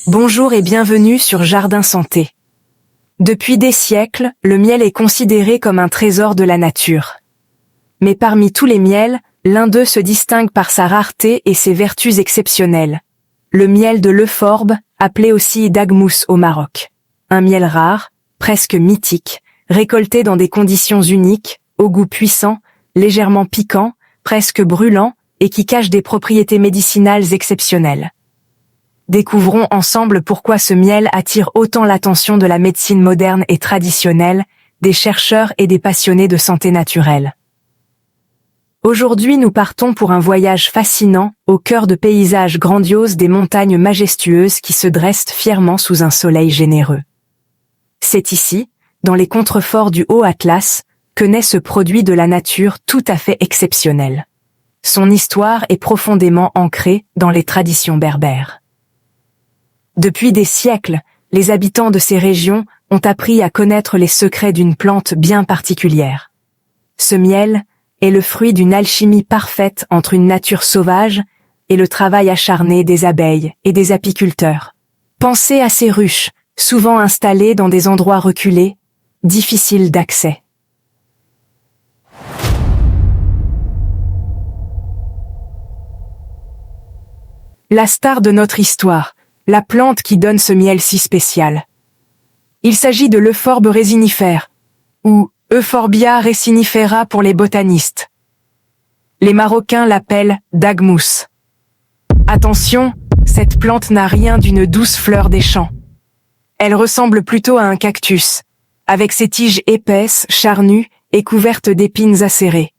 Bonjour et bienvenue sur Jardin Santé. Depuis des siècles, le miel est considéré comme un trésor de la nature. Mais parmi tous les miels, l'un d'eux se distingue par sa rareté et ses vertus exceptionnelles. Le miel de l'Euphorbe, appelé aussi dagmous au Maroc. Un miel rare, presque mythique, récolté dans des conditions uniques, au goût puissant, légèrement piquant, presque brûlant, et qui cache des propriétés médicinales exceptionnelles. Découvrons ensemble pourquoi ce miel attire autant l'attention de la médecine moderne et traditionnelle, des chercheurs et des passionnés de santé naturelle. Aujourd'hui, nous partons pour un voyage fascinant, au cœur de paysages grandioses des montagnes majestueuses qui se dressent fièrement sous un soleil généreux. C'est ici, dans les contreforts du Haut Atlas, que naît ce produit de la nature tout à fait exceptionnel. Son histoire est profondément ancrée dans les traditions berbères. Depuis des siècles, les habitants de ces régions ont appris à connaître les secrets d'une plante bien particulière. Ce miel est le fruit d'une alchimie parfaite entre une nature sauvage et le travail acharné des abeilles et des apiculteurs. Pensez à ces ruches, souvent installées dans des endroits reculés, difficiles d'accès. La star de notre histoire, la plante qui donne ce miel si spécial. Il s'agit de l'Euphorbe résinifère, ou Euphorbia resinifera pour les botanistes. Les Marocains l'appellent dagmous. Attention, cette plante n'a rien d'une douce fleur des champs. Elle ressemble plutôt à un cactus, avec ses tiges épaisses, charnues et couvertes d'épines acérées.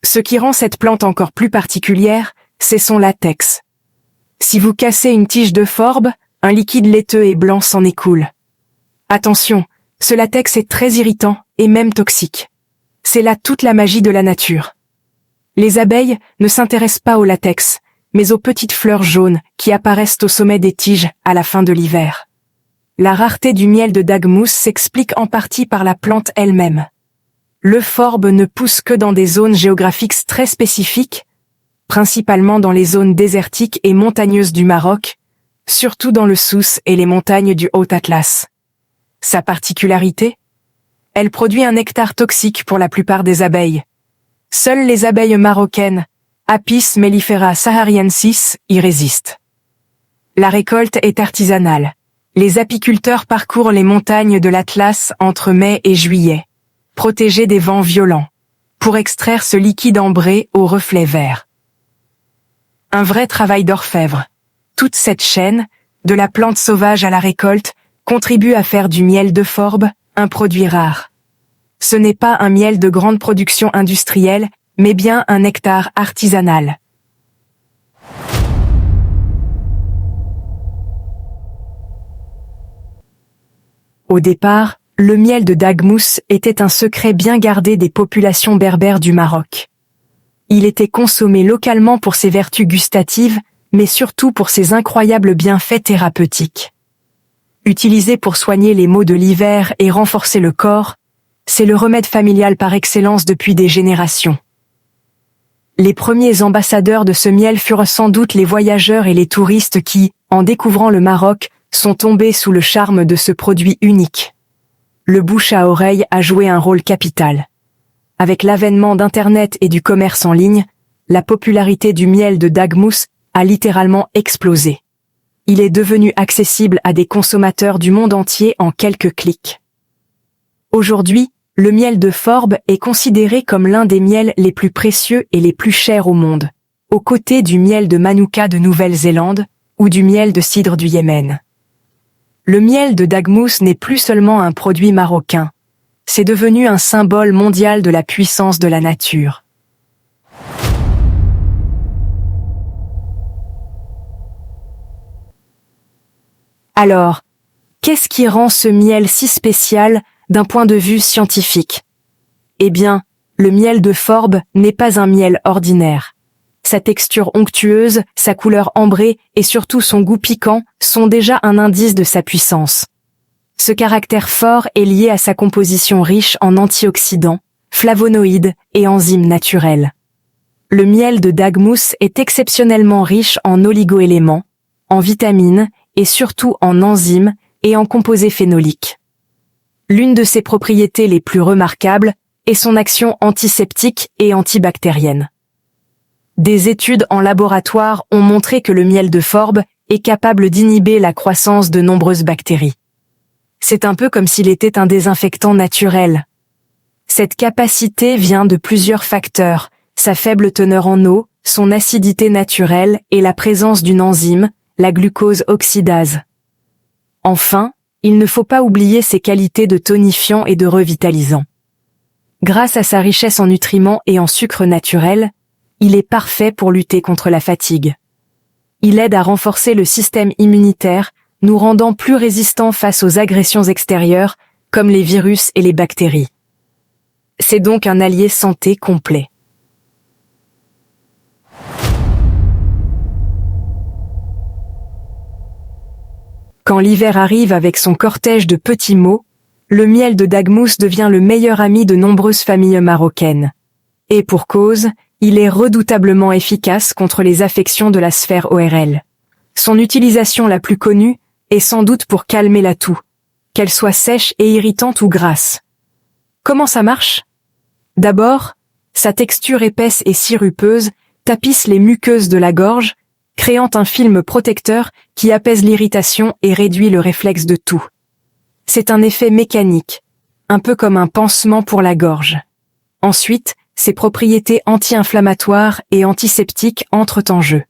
Ce qui rend cette plante encore plus particulière, c'est son latex. Si vous cassez une tige d'Euphorbe, un liquide laiteux et blanc s'en écoule. Attention, ce latex est très irritant et même toxique. C'est là toute la magie de la nature. Les abeilles ne s'intéressent pas au latex, mais aux petites fleurs jaunes qui apparaissent au sommet des tiges à la fin de l'hiver. La rareté du miel de dagmous s'explique en partie par la plante elle-même. L'Euphorbe ne pousse que dans des zones géographiques très spécifiques, principalement dans les zones désertiques et montagneuses du Maroc, surtout dans le Souss et les montagnes du Haut Atlas. Sa particularité ? Elle produit un nectar toxique pour la plupart des abeilles. Seules les abeilles marocaines, Apis mellifera sahariensis, y résistent. La récolte est artisanale. Les apiculteurs parcourent les montagnes de l'Atlas entre mai et juillet, protégés des vents violents, pour extraire ce liquide ambré au reflet vert. Un vrai travail d'orfèvre. Toute cette chaîne, de la plante sauvage à la récolte, contribue à faire du miel d'Euphorbe un produit rare. Ce n'est pas un miel de grande production industrielle, mais bien un nectar artisanal. Au départ, le miel de dagmous était un secret bien gardé des populations berbères du Maroc. Il était consommé localement pour ses vertus gustatives, mais surtout pour ses incroyables bienfaits thérapeutiques. Utilisé pour soigner les maux de l'hiver et renforcer le corps, c'est le remède familial par excellence depuis des générations. Les premiers ambassadeurs de ce miel furent sans doute les voyageurs et les touristes qui, en découvrant le Maroc, sont tombés sous le charme de ce produit unique. Le bouche à oreille a joué un rôle capital. Avec l'avènement d'Internet et du commerce en ligne, la popularité du miel de dagmous a littéralement explosé. Il est devenu accessible à des consommateurs du monde entier en quelques clics. Aujourd'hui, le miel d'Euphorbe est considéré comme l'un des miels les plus précieux et les plus chers au monde, aux côtés du miel de Manuka de Nouvelle-Zélande ou du miel de cidre du Yémen. Le miel de dagmous n'est plus seulement un produit marocain, c'est devenu un symbole mondial de la puissance de la nature. Alors, qu'est-ce qui rend ce miel si spécial d'un point de vue scientifique ? Eh bien, le miel d'Euphorbe n'est pas un miel ordinaire. Sa texture onctueuse, sa couleur ambrée et surtout son goût piquant sont déjà un indice de sa puissance. Ce caractère fort est lié à sa composition riche en antioxydants, flavonoïdes et enzymes naturelles. Le miel de dagmous est exceptionnellement riche en oligoéléments, en vitamines et surtout en enzymes et en composés phénoliques. L'une de ses propriétés les plus remarquables est son action antiseptique et antibactérienne. Des études en laboratoire ont montré que le miel de forbe est capable d'inhiber la croissance de nombreuses bactéries. C'est un peu comme s'il était un désinfectant naturel. Cette capacité vient de plusieurs facteurs, sa faible teneur en eau, son acidité naturelle et la présence d'une enzyme, la glucose oxydase. Enfin, il ne faut pas oublier ses qualités de tonifiant et de revitalisant. Grâce à sa richesse en nutriments et en sucre naturel, il est parfait pour lutter contre la fatigue. Il aide à renforcer le système immunitaire, nous rendant plus résistants face aux agressions extérieures, comme les virus et les bactéries. C'est donc un allié santé complet. Quand l'hiver arrive avec son cortège de petits maux, le miel de Daghmous devient le meilleur ami de nombreuses familles marocaines. Et pour cause, il est redoutablement efficace contre les affections de la sphère ORL. Son utilisation la plus connue est sans doute pour calmer la toux, qu'elle soit sèche et irritante ou grasse. Comment ça marche? D'abord, sa texture épaisse et sirupeuse tapisse les muqueuses de la gorge, créant un film protecteur qui apaise l'irritation et réduit le réflexe de toux. C'est un effet mécanique, un peu comme un pansement pour la gorge. Ensuite, ses propriétés anti-inflammatoires et antiseptiques entrent en jeu.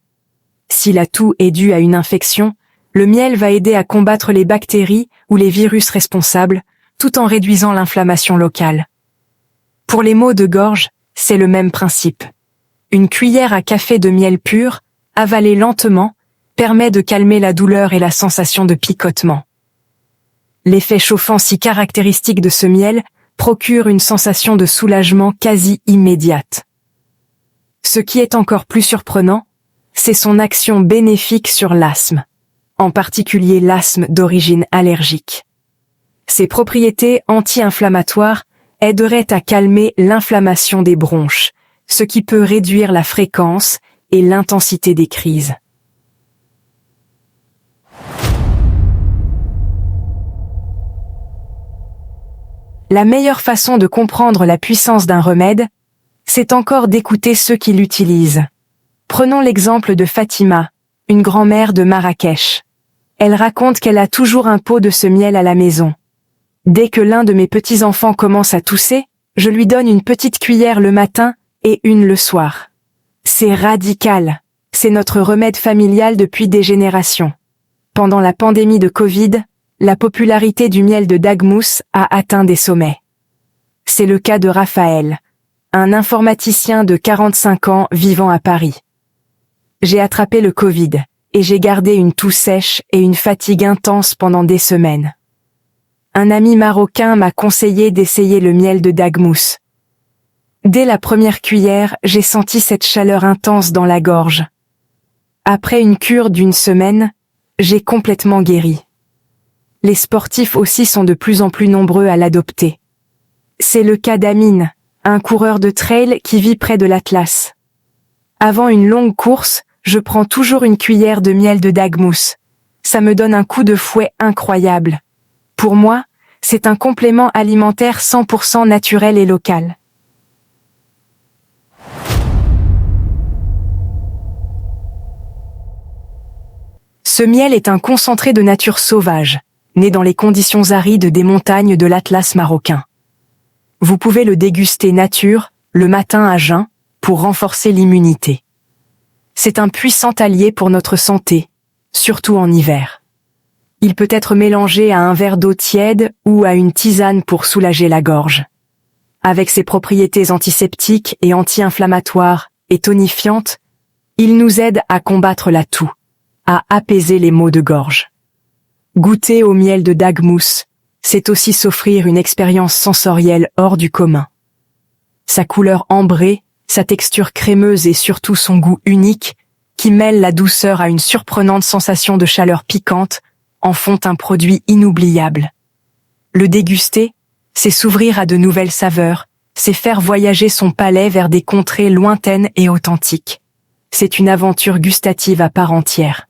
Si la toux est due à une infection, le miel va aider à combattre les bactéries ou les virus responsables, tout en réduisant l'inflammation locale. Pour les maux de gorge, c'est le même principe. Une cuillère à café de miel pur, avalée lentement, permet de calmer la douleur et la sensation de picotement. L'effet chauffant si caractéristique de ce miel procure une sensation de soulagement quasi immédiate. Ce qui est encore plus surprenant, c'est son action bénéfique sur l'asthme, en particulier l'asthme d'origine allergique. Ses propriétés anti-inflammatoires aideraient à calmer l'inflammation des bronches, ce qui peut réduire la fréquence et l'intensité des crises. La meilleure façon de comprendre la puissance d'un remède, c'est encore d'écouter ceux qui l'utilisent. Prenons l'exemple de Fatima, une grand-mère de Marrakech. Elle raconte qu'elle a toujours un pot de ce miel à la maison. Dès que l'un de mes petits-enfants commence à tousser, je lui donne une petite cuillère le matin et une le soir. C'est radical. C'est notre remède familial depuis des générations. Pendant la pandémie de Covid, la popularité du miel de Daghmous a atteint des sommets. C'est le cas de Raphaël, un informaticien de 45 ans vivant à Paris. J'ai attrapé le Covid et j'ai gardé une toux sèche et une fatigue intense pendant des semaines. Un ami marocain m'a conseillé d'essayer le miel de Daghmous. Dès la première cuillère, j'ai senti cette chaleur intense dans la gorge. Après une cure d'une semaine, j'ai complètement guéri. Les sportifs aussi sont de plus en plus nombreux à l'adopter. C'est le cas d'Amine, un coureur de trail qui vit près de l'Atlas. Avant une longue course, je prends toujours une cuillère de miel de Daghmous. Ça me donne un coup de fouet incroyable. Pour moi, c'est un complément alimentaire 100% naturel et local. Ce miel est un concentré de nature sauvage, né dans les conditions arides des montagnes de l'Atlas marocain. Vous pouvez le déguster nature, le matin à jeun, pour renforcer l'immunité. C'est un puissant allié pour notre santé, surtout en hiver. Il peut être mélangé à un verre d'eau tiède ou à une tisane pour soulager la gorge. Avec ses propriétés antiseptiques et anti-inflammatoires et tonifiantes, il nous aide à combattre la toux, à apaiser les maux de gorge. Goûter au miel de Daghmous, c'est aussi s'offrir une expérience sensorielle hors du commun. Sa couleur ambrée, sa texture crémeuse et surtout son goût unique, qui mêle la douceur à une surprenante sensation de chaleur piquante, en font un produit inoubliable. Le déguster, c'est s'ouvrir à de nouvelles saveurs, c'est faire voyager son palais vers des contrées lointaines et authentiques. C'est une aventure gustative à part entière.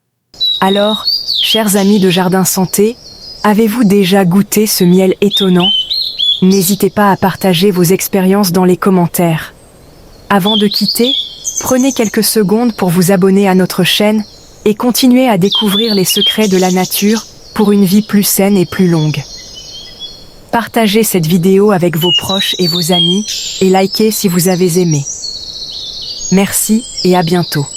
Alors, chers amis de Jardin Santé, avez-vous déjà goûté ce miel étonnant? N'hésitez pas à partager vos expériences dans les commentaires. Avant de quitter, prenez quelques secondes pour vous abonner à notre chaîne et continuez à découvrir les secrets de la nature pour une vie plus saine et plus longue. Partagez cette vidéo avec vos proches et vos amis et likez si vous avez aimé. Merci et à bientôt.